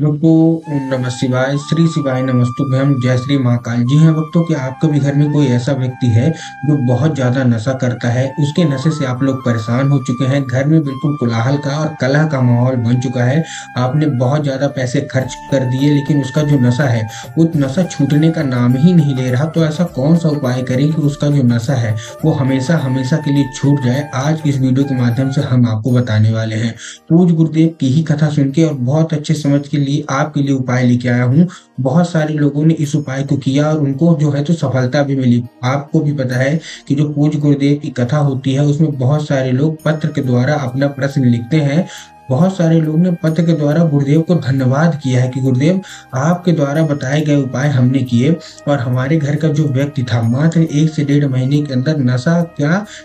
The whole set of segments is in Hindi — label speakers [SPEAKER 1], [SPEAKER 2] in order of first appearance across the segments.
[SPEAKER 1] दोस्तों, ओम नमः शिवाय, श्री शिवाय नमस्तुभ्यम, जय श्री महाकाल। जी हाँ भक्तों, क्या आपके भी घर में कोई ऐसा व्यक्ति है जो बहुत ज्यादा नशा करता है? उसके नशे से आप लोग परेशान हो चुके हैं। घर में बिल्कुल कोलाहल का और कलह का माहौल बन चुका है। आपने बहुत ज्यादा पैसे खर्च कर दिए, लेकिन उसका जो नशा है वो नशा छूटने का नाम ही नहीं ले रहा। तो ऐसा कौन सा उपाय करें कि उसका जो नशा है वो हमेशा हमेशा के लिए छूट जाए? आज इस वीडियो के माध्यम से हम आपको बताने वाले हैं। पूज्य गुरुदेव की ही कथा सुन के और बहुत अच्छे समझ के लिए आपके लिए उपाय लेके आया हूँ। बहुत सारे लोगों ने इस उपाय को किया और उनको जो है तो सफलता भी मिली। आपको भी पता है कि जो पूज्य गुरुदेव की कथा होती है उसमें बहुत सारे लोग पत्र के द्वारा अपना प्रश्न लिखते हैं। बहुत सारे लोग ने पत्र के द्वारा गुरुदेव को धन्यवाद किया है कि गुरुदेव, आपके द्वारा बताए गए उपाय हमने किए और हमारे घर का जो व्यक्ति था मात्र 1 से 1.5 महीने के अंदर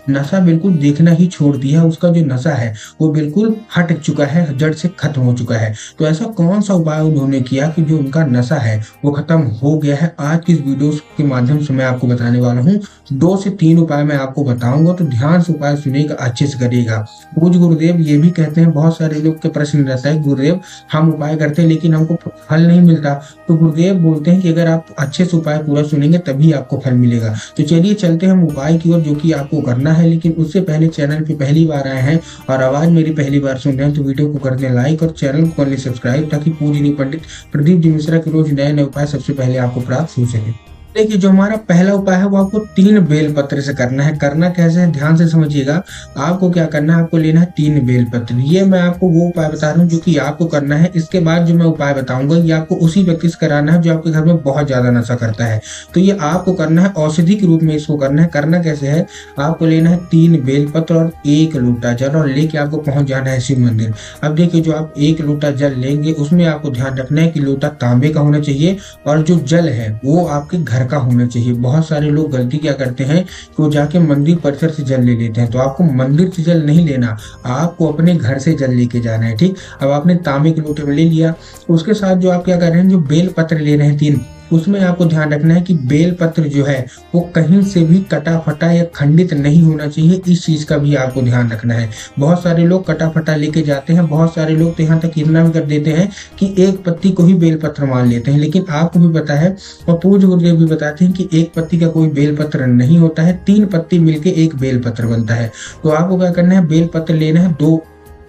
[SPEAKER 1] नशा बिल्कुल देखना ही छोड़ दिया। उसका जो नशा है वो बिल्कुल हट चुका है, जड़ से खत्म हो चुका है। तो ऐसा कौन सा उपाय उन्होंने किया कि जो उनका नशा है वो खत्म हो गया है? आज की इस वीडियो के माध्यम से मैं आपको बताने वाला हूँ। 2 से 3 उपाय मैं आपको बताऊंगा, तो ध्यान से उपाय सुनिएगा, अच्छे से करिएगा। पूज्य गुरुदेव ये भी कहते हैं, बहुत सारे लोग के प्रश्न रहता है, गुरुदेव हम उपाय करते हैं लेकिन हमको फल नहीं मिलता। तो गुरुदेव बोलते हैं कि अगर आप अच्छे से उपाय पूरा सुनेंगे तभी आपको फल मिलेगा। तो चलिए चलते हैं हम उपाय की ओर, जो कि आपको करना है। लेकिन उससे पहले चैनल पे पहली बार आए हैं और आवाज मेरी पहली बार सुन रहे हैं तो वीडियो को कर दें लाइक और चैनल को कर लें सब्सक्राइब, ताकि पूजनीय पंडित प्रदीप जी मिश्रा के रोज नए नए उपाय सबसे पहले आपको प्राप्त हो सके। देखिए, जो हमारा पहला उपाय है वो आपको 3 बेलपत्र से करना है। करना कैसे है, ध्यान से समझिएगा। आपको क्या करना है, आपको लेना है 3 बेलपत्र। ये मैं आपको वो उपाय बता रहा हूँ जो कि आपको करना है। इसके बाद जो मैं उपाय बताऊंगा ये आपको उसी व्यक्ति से कराना है जो आपके घर में बहुत ज्यादा नशा करता है। तो ये आपको करना है, औषधि के रूप में इसको करना है। करना कैसे है, आपको लेना है 3 बेलपत्र और 1 लोटा जल और लेके आपको पहुंच जाना है शिव मंदिर। अब देखिए, जो आप 1 लोटा जल लेंगे उसमें आपको ध्यान रखना है कि लोटा तांबे का होना चाहिए और जो जल है वो आपके घर का होना चाहिए। बहुत सारे लोग गलती क्या करते हैं कि वो जाके मंदिर परिसर से जल ले लेते हैं। तो आपको मंदिर से जल नहीं लेना, आपको अपने घर से जल लेके जाना है। ठीक, अब आपने तांबे के लोटे में ले लिया। उसके साथ जो आप क्या कर रहे हैं, जो बेल पत्र ले रहे हैं 3, उसमें आपको ध्यान रखना है कि बेल पत्र जो है वो कहीं से भी कटा फटा या खंडित नहीं होना चाहिए। इस चीज का भी आपको ध्यान रखना है। बहुत सारे लोग कटा फटा लेके जाते हैं। बहुत सारे लोग तो यहाँ तक इतना भी कर देते हैं कि एक पत्ती को ही बेल पत्र मान लेते हैं। लेकिन आपको भी पता है और पूज्य गुरुदेव भी बताते हैं कि एक पत्ती का कोई बेल पत्र नहीं होता है, 3 पत्ती मिलके एक बेल पत्र बनता है। तो आपको क्या करना है, बेल पत्र लेना है 2,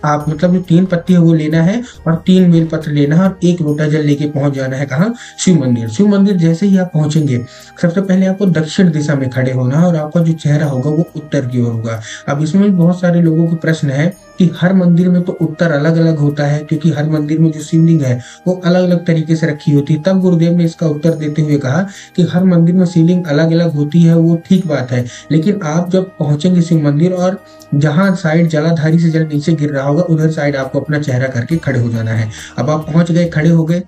[SPEAKER 1] आप मतलब जो 3 पत्ती है वो लेना है और 3 बेल पत्र लेना है और 1 लोटा जल लेके पहुंच जाना है कहाँ, शिव मंदिर। शिव मंदिर जैसे ही आप पहुंचेंगे सबसे पहले आपको दक्षिण दिशा में खड़े होना है और आपका जो चेहरा होगा वो उत्तर की ओर होगा। अब इसमें भी बहुत सारे लोगों के प्रश्न है कि हर मंदिर में तो उत्तर अलग अलग होता है, क्योंकि हर मंदिर में जो शिवलिंग है वो अलग अलग तरीके से रखी होती है। तब गुरुदेव ने इसका उत्तर देते हुए कहा कि हर मंदिर में शिवलिंग अलग अलग होती है, वो ठीक बात है। लेकिन आप जब पहुंचेंगे शिव मंदिर और जहां साइड जलाधारी से जल नीचे गिर रहा होगा उधर साइड आपको अपना चेहरा करके खड़े हो जाना है। अब आप पहुंच गए, खड़े हो गए।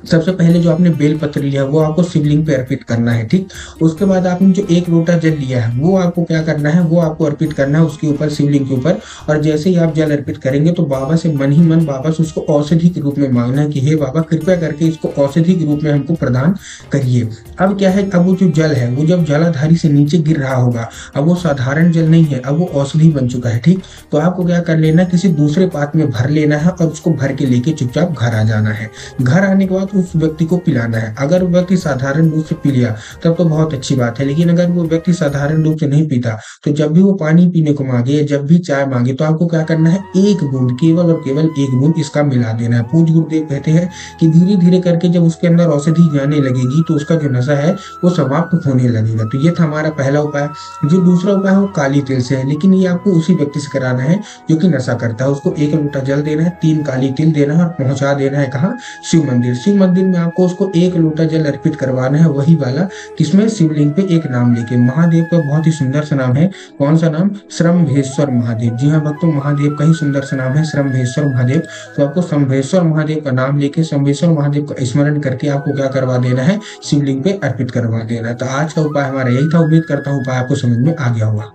[SPEAKER 1] सबसे पहले जो आपने बेल पत्र लिया वो आपको शिवलिंग पे अर्पित करना है। ठीक, उसके बाद आपने जो 1 लोटा जल लिया है वो आपको क्या करना है, वो आपको अर्पित करना है उसके ऊपर, शिवलिंग के ऊपर। और जैसे ही आप जल अर्पित करेंगे तो बाबा से मन ही मन बाबा से उसको औषधि के रूप में मांगना है कि हे बाबा, कृपया करके इसको औषधि के रूप में हमको प्रदान करिए। अब क्या है, अब वो जो जल है वो जब जलाधारी से नीचे गिर रहा होगा, अब वो साधारण जल नहीं है, अब वो औषधि बन चुका है। ठीक, तो आपको क्या कर लेना है, किसी दूसरे पात्र में भर लेना है और उसको भर के लेके चुपचाप घर आ जाना है। घर आने के बाद उस व्यक्ति को पिलाना है। अगर वो व्यक्ति साधारण रूप से पी लिया तब तो बहुत अच्छी बात है, लेकिन अगर वो व्यक्ति साधारण रूप से नहीं पीता तो जब भी वो पानी पीने को मांगे या जब भी चाय मांगे तो आपको क्या करना है, 1 बूंद, केवल और केवल 1 बूंद इसका मिला देना है। पूज्य गुरुदेव कहते हैं कि धीरे धीरे करके जब उसके अंदर औषधि जाने लगेगी तो उसका जो नशा है वो समाप्त होने लगेगा। तो ये था हमारा पहला उपाय। जो दूसरा उपाय है वो काली तिल से है, लेकिन ये आपको उसी व्यक्ति से कराना है जो कि नशा करता है। उसको 1 लोटा जल देना है, 3 काली तिल देना है और पहुंचा देना है कहाँ, शिव मंदिर। शिव मंदिर में आपको उसको 1 लोटा जल अर्पित करवाना है, वही वाला किसमें, शिवलिंग पे एक नाम लेके। महादेव का बहुत ही सुंदर सा नाम है। कौन सा नाम, श्रम्भेश्वर महादेव। जी हाँ भक्तों, महादेव का ही सुंदर सा नाम है श्रम्भेश्वर महादेव। तो आपको श्रम्भेश्वर महादेव का नाम लेके श्रम्भेश्वर महादेव का स्मरण करके आपको क्या करवा देना है, शिवलिंग पे अर्पित करवा देना है। तो आज का उपाय हमारा यही था। उम्मीद करता हूँ उपाय आपको समझ में आ गया होगा।